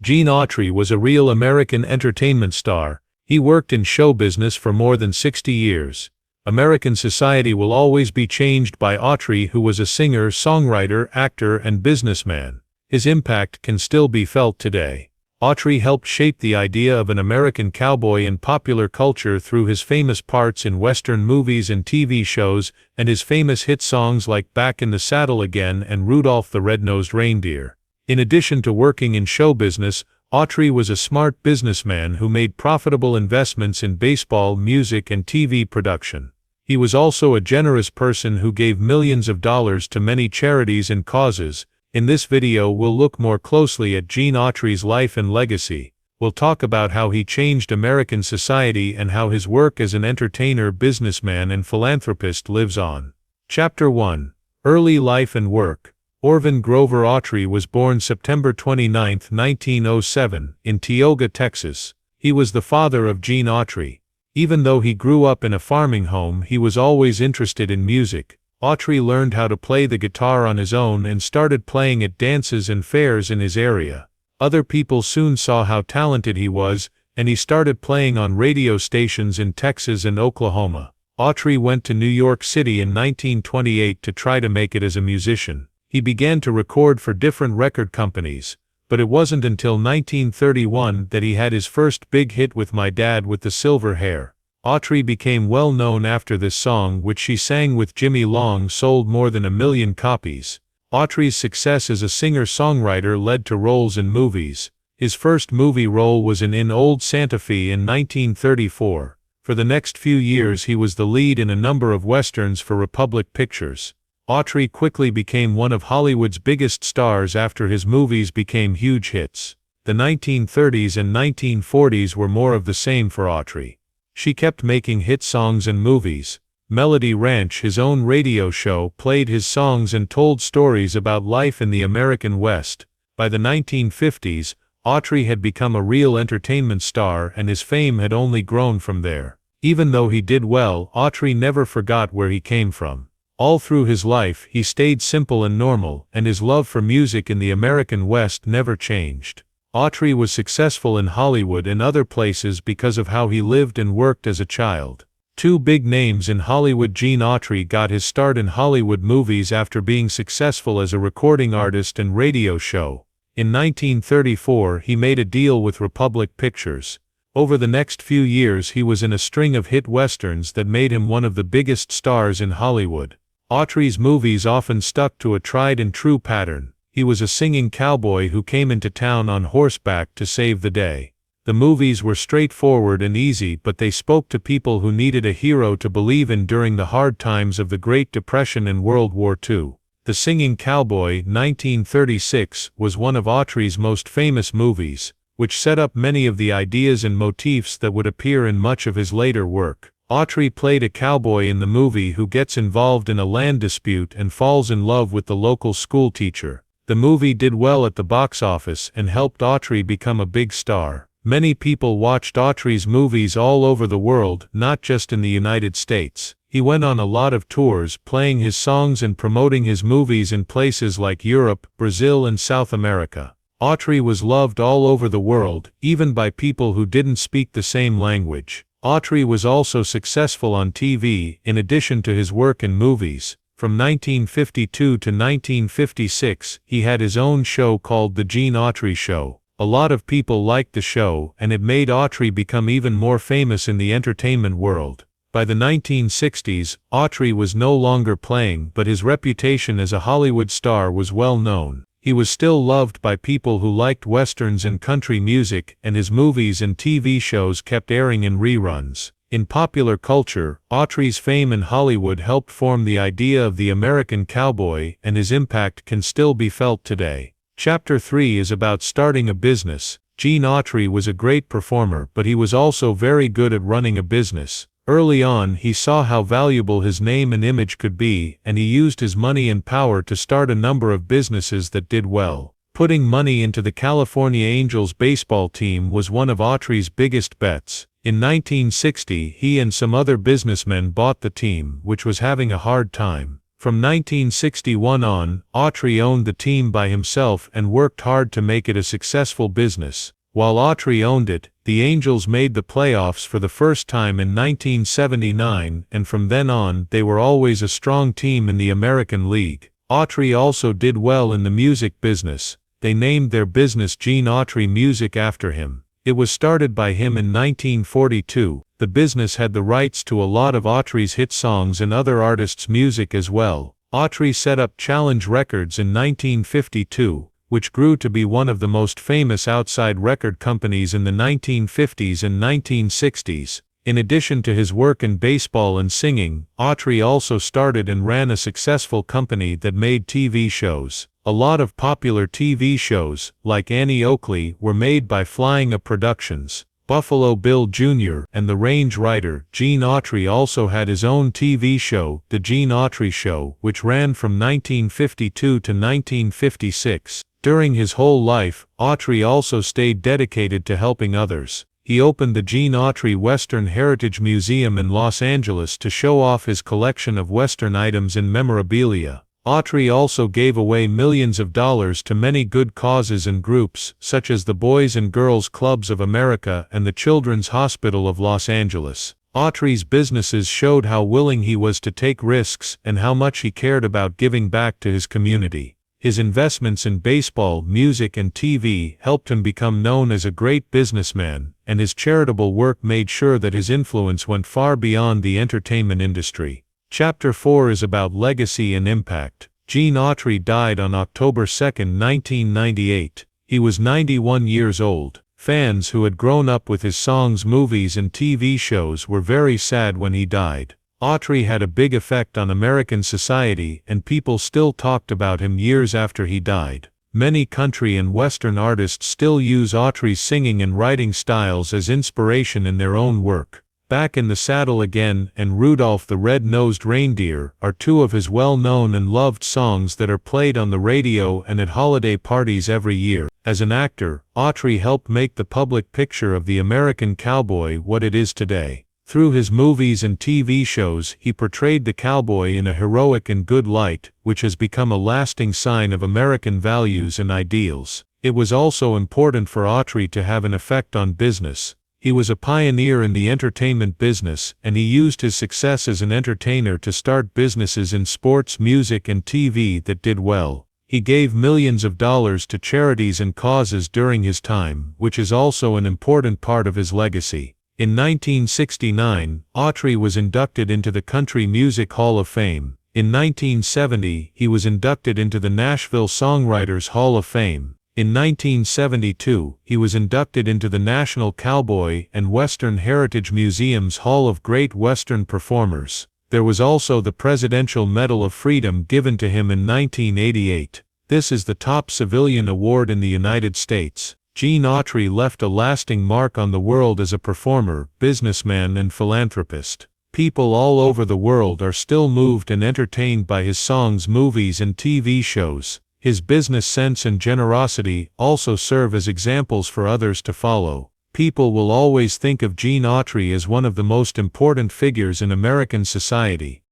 Gene Autry was a real American entertainment star. He worked in show business for more than 60 years. American society will always be changed by Autry, who was a singer, songwriter, actor, and businessman. His impact can still be felt today. Autry helped shape the idea of an American cowboy in popular culture through his famous parts in Western movies and TV shows, and his famous hit songs like Back in the Saddle Again and Rudolph the Red-Nosed Reindeer. In addition to working in show business, Autry was a smart businessman who made profitable investments in baseball, music, and TV production. He was also a generous person who gave millions of dollars to many charities and causes. In this video we'll look more closely at Gene Autry's life and legacy. We'll talk about how he changed American society and how his work as an entertainer, businessman, and philanthropist lives on. Chapter 1. Early Life and Work. Orvin Grover Autry was born September 29, 1907, in Tioga, Texas. He was the father of Gene Autry. Even though he grew up in a farming home, he was always interested in music. Autry learned how to play the guitar on his own and started playing at dances and fairs in his area. Other people soon saw how talented he was, and he started playing on radio stations in Texas and Oklahoma. Autry went to New York City in 1928 to try to make it as a musician. He began to record for different record companies, but it wasn't until 1931 that he had his first big hit with My Dad with the Silver Hair. Autry became well known after this song, which she sang with Jimmy Long, sold more than 1 million copies. Autry's success as a singer-songwriter led to roles in movies. His first movie role was in Old Santa Fe in 1934. For the next few years he was the lead in a number of westerns for Republic Pictures. Autry quickly became one of Hollywood's biggest stars after his movies became huge hits. The 1930s and 1940s were more of the same for Autry. She kept making hit songs and movies. Melody Ranch, his own radio show, played his songs and told stories about life in the American West. By the 1950s, Autry had become a real entertainment star and his fame had only grown from there. Even though he did well, Autry never forgot where he came from. All through his life, he stayed simple and normal, and his love for music in the American West never changed. Autry was successful in Hollywood and other places because of how he lived and worked as a child. Two big names in Hollywood. Gene Autry got his start in Hollywood movies after being successful as a recording artist and radio show. In 1934 he made a deal with Republic Pictures. Over the next few years he was in a string of hit westerns that made him one of the biggest stars in Hollywood. Autry's movies often stuck to a tried-and-true pattern. He was a singing cowboy who came into town on horseback to save the day. The movies were straightforward and easy, but they spoke to people who needed a hero to believe in during the hard times of the Great Depression and World War II. The Singing Cowboy, 1936, was one of Autry's most famous movies, which set up many of the ideas and motifs that would appear in much of his later work. Autry played a cowboy in the movie who gets involved in a land dispute and falls in love with the local school teacher. The movie did well at the box office and helped Autry become a big star. Many people watched Autry's movies all over the world, not just in the United States. He went on a lot of tours, playing his songs and promoting his movies in places like Europe, Brazil, and South America. Autry was loved all over the world, even by people who didn't speak the same language. Autry was also successful on TV, in addition to his work in movies. From 1952 to 1956, he had his own show called The Gene Autry Show. A lot of people liked the show, and it made Autry become even more famous in the entertainment world. By the 1960s, Autry was no longer playing, but his reputation as a Hollywood star was well known. He was still loved by people who liked westerns and country music, and his movies and TV shows kept airing in reruns. In popular culture, Autry's fame in Hollywood helped form the idea of the American cowboy, and his impact can still be felt today. Chapter 3 is about starting a business. Gene Autry was a great performer, but he was also very good at running a business. Early on, he saw how valuable his name and image could be, and he used his money and power to start a number of businesses that did well. Putting money into the California Angels baseball team was one of Autry's biggest bets. In 1960, he and some other businessmen bought the team, which was having a hard time. From 1961 on, Autry owned the team by himself and worked hard to make it a successful business. While Autry owned it, the Angels made the playoffs for the first time in 1979, and from then on they were always a strong team in the American League. Autry also did well in the music business. They named their business Gene Autry Music after him. It was started by him in 1942. The business had the rights to a lot of Autry's hit songs and other artists' music as well. Autry set up Challenge Records in 1952, which grew to be one of the most famous outside record companies in the 1950s and 1960s. In addition to his work in baseball and singing, Autry also started and ran a successful company that made TV shows. A lot of popular TV shows, like Annie Oakley, were made by Flying Up Productions. Buffalo Bill Jr. and the range rider, Gene Autry, also had his own TV show, The Gene Autry Show, which ran from 1952 to 1956. During his whole life, Autry also stayed dedicated to helping others. He opened the Gene Autry Western Heritage Museum in Los Angeles to show off his collection of Western items and memorabilia. Autry also gave away millions of dollars to many good causes and groups, such as the Boys and Girls Clubs of America and the Children's Hospital of Los Angeles. Autry's businesses showed how willing he was to take risks and how much he cared about giving back to his community. His investments in baseball, music, and TV helped him become known as a great businessman, and his charitable work made sure that his influence went far beyond the entertainment industry. Chapter 4 is about legacy and impact. Gene Autry died on October 2, 1998. He was 91 years old. Fans who had grown up with his songs, movies, and TV shows were very sad when he died. Autry had a big effect on American society, and people still talked about him years after he died. Many country and Western artists still use Autry's singing and writing styles as inspiration in their own work. Back in the Saddle Again and Rudolph the Red-Nosed Reindeer are two of his well-known and loved songs that are played on the radio and at holiday parties every year. As an actor, Autry helped make the public picture of the American cowboy what it is today. Through his movies and TV shows, he portrayed the cowboy in a heroic and good light, which has become a lasting sign of American values and ideals. It was also important for Autry to have an effect on business. He was a pioneer in the entertainment business, and he used his success as an entertainer to start businesses in sports, music, and TV that did well. He gave millions of dollars to charities and causes during his time, which is also an important part of his legacy. In 1969, Autry was inducted into the Country Music Hall of Fame. In 1970, he was inducted into the Nashville Songwriters Hall of Fame. In 1972, he was inducted into the National Cowboy and Western Heritage Museum's Hall of Great Western Performers. There was also the Presidential Medal of Freedom given to him in 1988. This is the top civilian award in the United States. Gene Autry left a lasting mark on the world as a performer, businessman, and philanthropist. People all over the world are still moved and entertained by his songs, movies, and TV shows. His business sense and generosity also serve as examples for others to follow. People will always think of Gene Autry as one of the most important figures in American society.